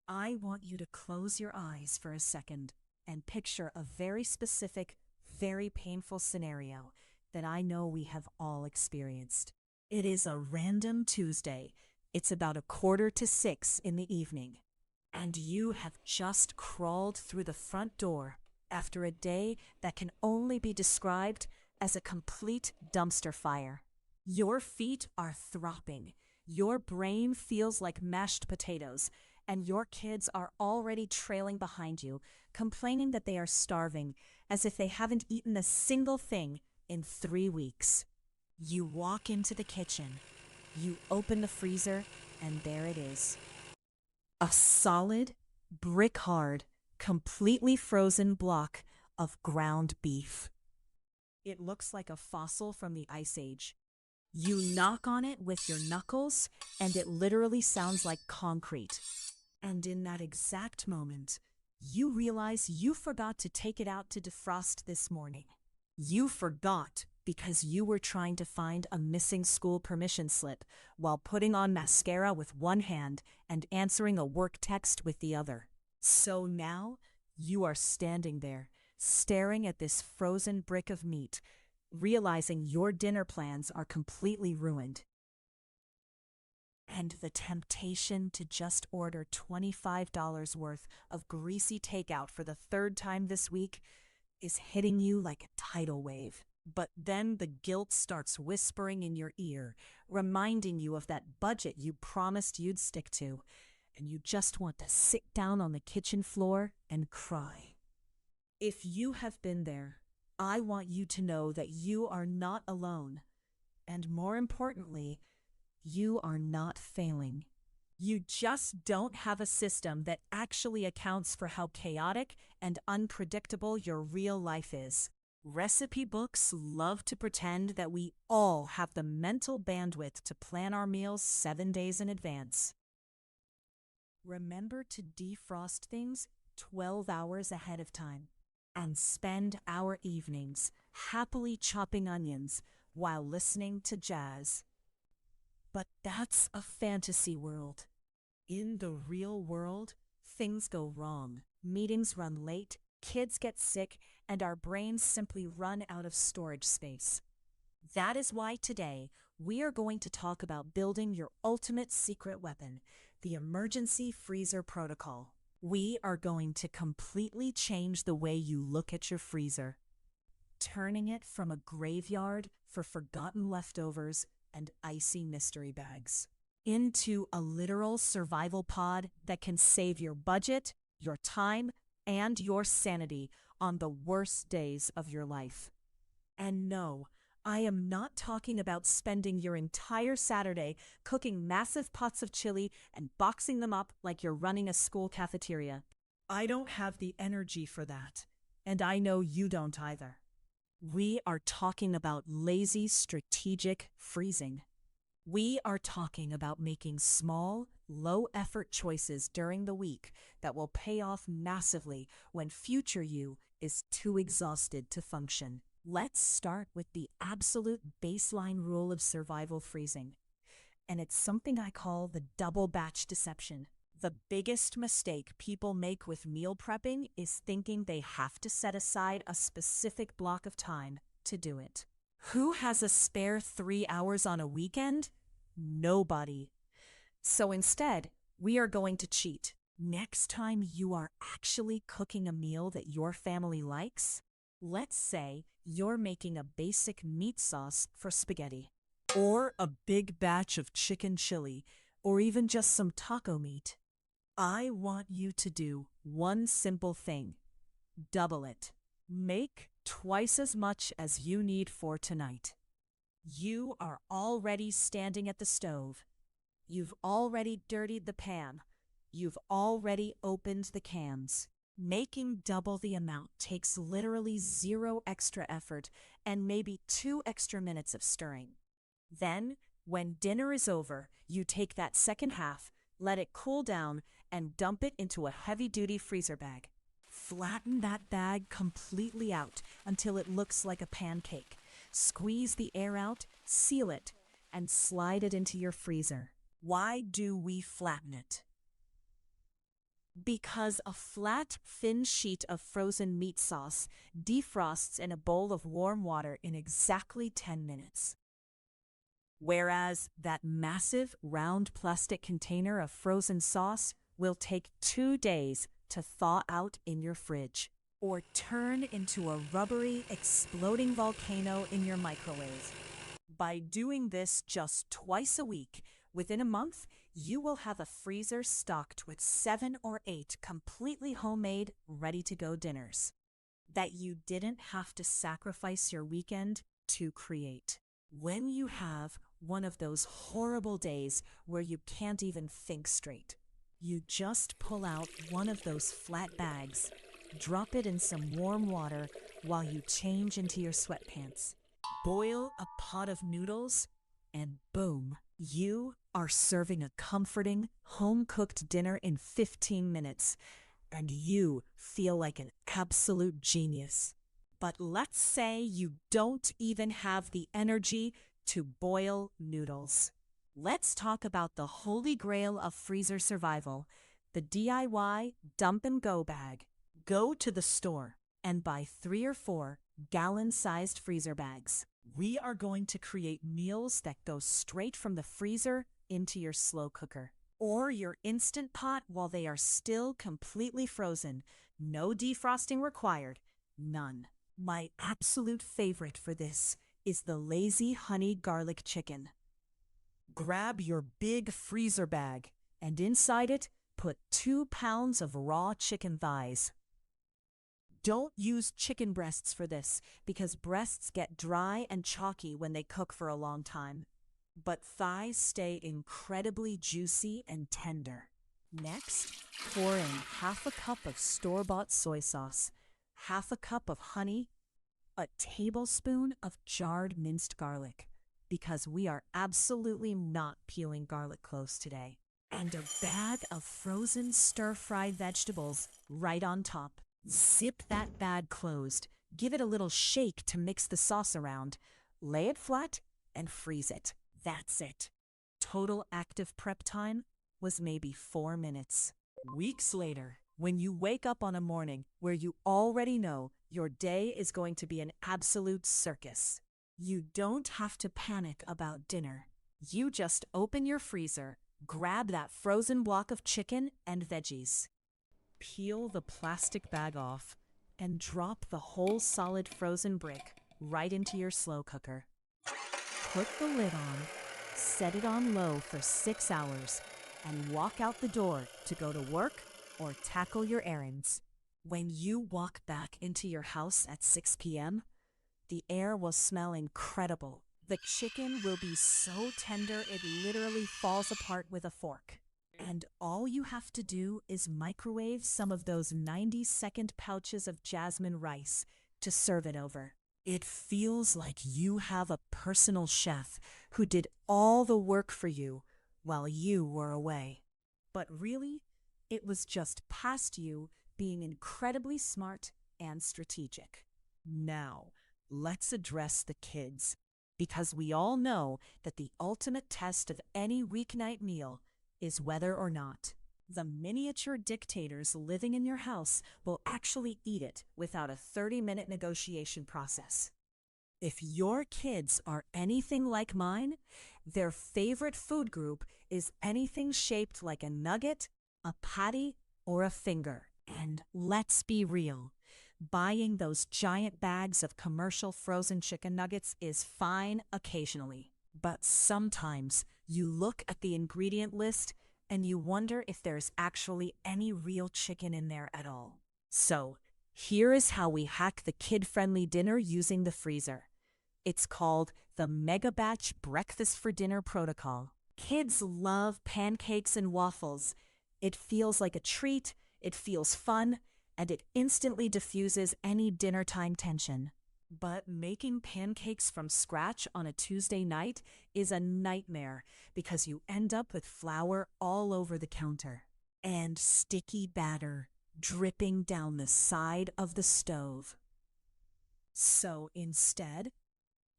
I want you to close your eyes for a second and picture a very specific, very painful scenario that I know we have all experienced. It is a random Tuesday. It's about 5:45 in the evening, and you have just crawled through the front door after a day that can only be described as a complete dumpster fire. Your feet are throbbing, your brain feels like mashed potatoes, and your kids are already trailing behind you, complaining that they are starving, as if they haven't eaten a single thing in 3 weeks. You walk into the kitchen, you open the freezer, and there it is. A solid, brick hard, completely frozen block of ground beef. It looks like a fossil from the Ice Age. You knock on it with your knuckles, and it literally sounds like concrete. And in that exact moment, you realize you forgot to take it out to defrost this morning. You forgot because you were trying to find a missing school permission slip while putting on mascara with one hand and answering a work text with the other. So now you are standing there, staring at this frozen brick of meat, realizing your dinner plans are completely ruined. And the temptation to just order $25 worth of greasy takeout for the third time this week is hitting you like a tidal wave. But then the guilt starts whispering in your ear, reminding you of that budget you promised you'd stick to, and you just want to sit down on the kitchen floor and cry. If you have been there, I want you to know that you are not alone, and more importantly, you are not failing. You just don't have a system that actually accounts for how chaotic and unpredictable your real life is. Recipe books love to pretend that we all have the mental bandwidth to plan our meals 7 days in advance. Remember to defrost things 12 hours ahead of time and spend our evenings happily chopping onions while listening to jazz. But that's a fantasy world. In the real world, things go wrong. Meetings run late, kids get sick, and our brains simply run out of storage space. That is why today we are going to talk about building your ultimate secret weapon, the emergency freezer protocol. We are going to completely change the way you look at your freezer, turning it from a graveyard for forgotten leftovers and icy mystery bags into a literal survival pod that can save your budget, your time, and your sanity on the worst days of your life. And no, I am not talking about spending your entire Saturday cooking massive pots of chili and boxing them up like you're running a school cafeteria. I don't have the energy for that, and I know you don't either. We are talking about lazy strategic freezing. We are talking about making small, low-effort choices during the week that will pay off massively when future you is too exhausted to function. Let's start with the absolute baseline rule of survival freezing, and it's something I call the double batch deception. The biggest mistake people make with meal prepping is thinking they have to set aside a specific block of time to do it. Who has a spare 3 hours on a weekend? Nobody. So instead, we are going to cheat. Next time you are actually cooking a meal that your family likes, let's say you're making a basic meat sauce for spaghetti, or a big batch of chicken chili, or even just some taco meat. I want you to do one simple thing. Double it. Make twice as much as you need for tonight. You are already standing at the stove. You've already dirtied the pan. You've already opened the cans. Making double the amount takes literally 0 extra effort and maybe 2 extra minutes of stirring. Then, when dinner is over, you take that second half, let it cool down, and dump it into a heavy-duty freezer bag. Flatten that bag completely out until it looks like a pancake. Squeeze the air out, seal it, and slide it into your freezer. Why do we flatten it? Because a flat, thin sheet of frozen meat sauce defrosts in a bowl of warm water in exactly 10 minutes. Whereas that massive, round plastic container of frozen sauce will take 2 days to thaw out in your fridge or turn into a rubbery, exploding volcano in your microwave. By doing this just twice a week, within a month, you will have a freezer stocked with 7 or 8 completely homemade, ready-to-go dinners that you didn't have to sacrifice your weekend to create. When you have one of those horrible days where you can't even think straight, you just pull out one of those flat bags, drop it in some warm water while you change into your sweatpants, boil a pot of noodles, and boom, you are serving a comforting, home-cooked dinner in 15 minutes, and you feel like an absolute genius. But let's say you don't even have the energy to boil noodles. Let's talk about the holy grail of freezer survival, the DIY dump and go bag. Go to the store and buy 3 or 4 gallon-sized freezer bags. We are going to create meals that go straight from the freezer into your slow cooker or your Instant Pot while they are still completely frozen. No defrosting required. None. My absolute favorite for this is the lazy honey garlic chicken. Grab your big freezer bag and inside it, put 2 pounds of raw chicken thighs. Don't use chicken breasts for this because breasts get dry and chalky when they cook for a long time. But thighs stay incredibly juicy and tender. Next, pour in half a cup of store-bought soy sauce, half a cup of honey, a tablespoon of jarred minced garlic, because we are absolutely not peeling garlic cloves today, and a bag of frozen stir-fried vegetables right on top. Zip that bag closed, give it a little shake to mix the sauce around, lay it flat, and freeze it. That's it. Total active prep time was maybe 4 minutes. Weeks later, when you wake up on a morning where you already know your day is going to be an absolute circus, you don't have to panic about dinner. You just open your freezer, grab that frozen block of chicken and veggies. Peel the plastic bag off and drop the whole solid frozen brick right into your slow cooker. Put the lid on, set it on low for 6 hours, and walk out the door to go to work or tackle your errands. When you walk back into your house at 6 p.m., the air will smell incredible. The chicken will be so tender it literally falls apart with a fork. And all you have to do is microwave some of those 90-second pouches of jasmine rice to serve it over. It feels like you have a personal chef who did all the work for you while you were away. But really, it was just past you being incredibly smart and strategic. Now, let's address the kids, because we all know that the ultimate test of any weeknight meal is whether or not the miniature dictators living in your house will actually eat it without a 30-minute negotiation process. If your kids are anything like mine, their favorite food group is anything shaped like a nugget, a patty, or a finger. And let's be real, buying those giant bags of commercial frozen chicken nuggets is fine occasionally. But sometimes you look at the ingredient list and you wonder if there's actually any real chicken in there at all. So, here is how we hack the kid-friendly dinner using the freezer. It's called the Mega Batch Breakfast for Dinner Protocol. Kids love pancakes and waffles. It feels like a treat, it feels fun, and it instantly diffuses any dinner time tension. But making pancakes from scratch on a Tuesday night is a nightmare because you end up with flour all over the counter and sticky batter dripping down the side of the stove. So instead,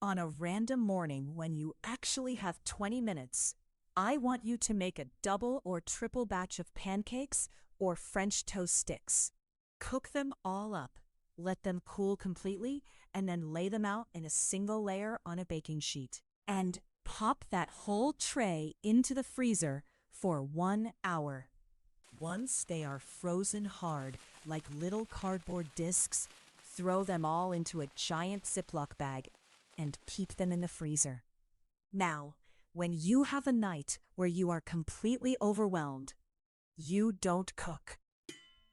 on a random morning when you actually have 20 minutes, I want you to make a double or triple batch of pancakes or French toast sticks. Cook them all up, let them cool completely, and then lay them out in a single layer on a baking sheet. And pop that whole tray into the freezer for 1 hour. Once they are frozen hard, like little cardboard discs, throw them all into a giant Ziploc bag and keep them in the freezer. Now, when you have a night where you are completely overwhelmed, you don't cook.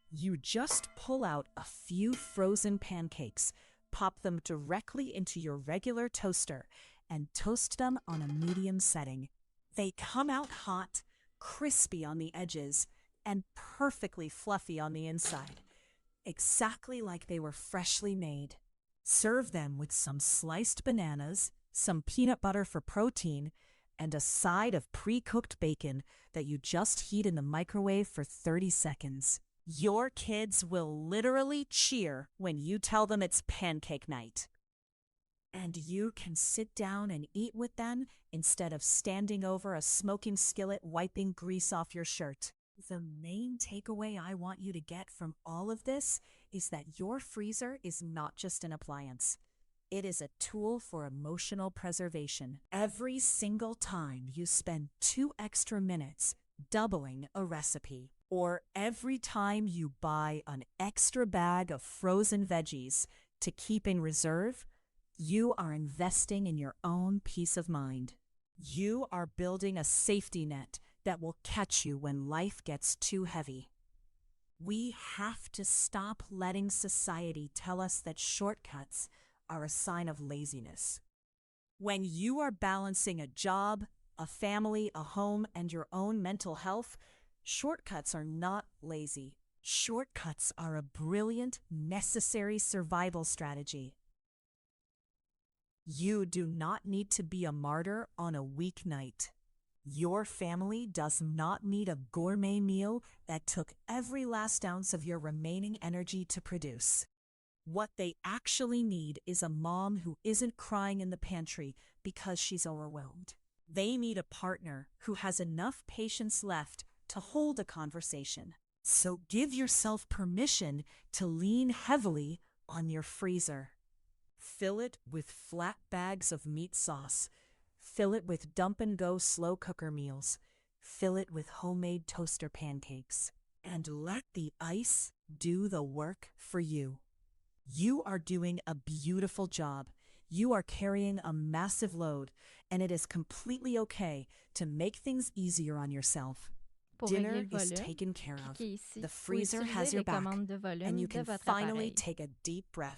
You just pull out a few frozen pancakes, pop them directly into your regular toaster, and toast them on a medium setting. They come out hot, crispy on the edges, and perfectly fluffy on the inside, exactly like they were freshly made. Serve them with some sliced bananas, some peanut butter for protein, and a side of pre-cooked bacon that you just heat in the microwave for 30 seconds. Your kids will literally cheer when you tell them it's pancake night. And you can sit down and eat with them instead of standing over a smoking skillet wiping grease off your shirt. The main takeaway I want you to get from all of this is that your freezer is not just an appliance. It is a tool for emotional preservation. Every single time you spend 2 extra minutes doubling a recipe, or every time you buy an extra bag of frozen veggies to keep in reserve, you are investing in your own peace of mind. You are building a safety net that will catch you when life gets too heavy. We have to stop letting society tell us that shortcuts are a sign of laziness. When you are balancing a job, a family, a home, and your own mental health, shortcuts are not lazy. Shortcuts are a brilliant, necessary survival strategy. You do not need to be a martyr on a weeknight. Your family does not need a gourmet meal that took every last ounce of your remaining energy to produce. What they actually need is a mom who isn't crying in the pantry because she's overwhelmed. They need a partner who has enough patience left to hold a conversation. So give yourself permission to lean heavily on your freezer. Fill it with flat bags of meat sauce. Fill it with dump-and-go slow cooker meals. Fill it with homemade toaster pancakes. And let the ice do the work for you. You are doing a beautiful job. You are carrying a massive load, and it is completely okay to make things easier on yourself. Pour Dinner régler le is volume, taken care of. cliquez ici The pour freezer utiliser has your les back, commandes de volume and you de can votre finally appareil. take a deep breath.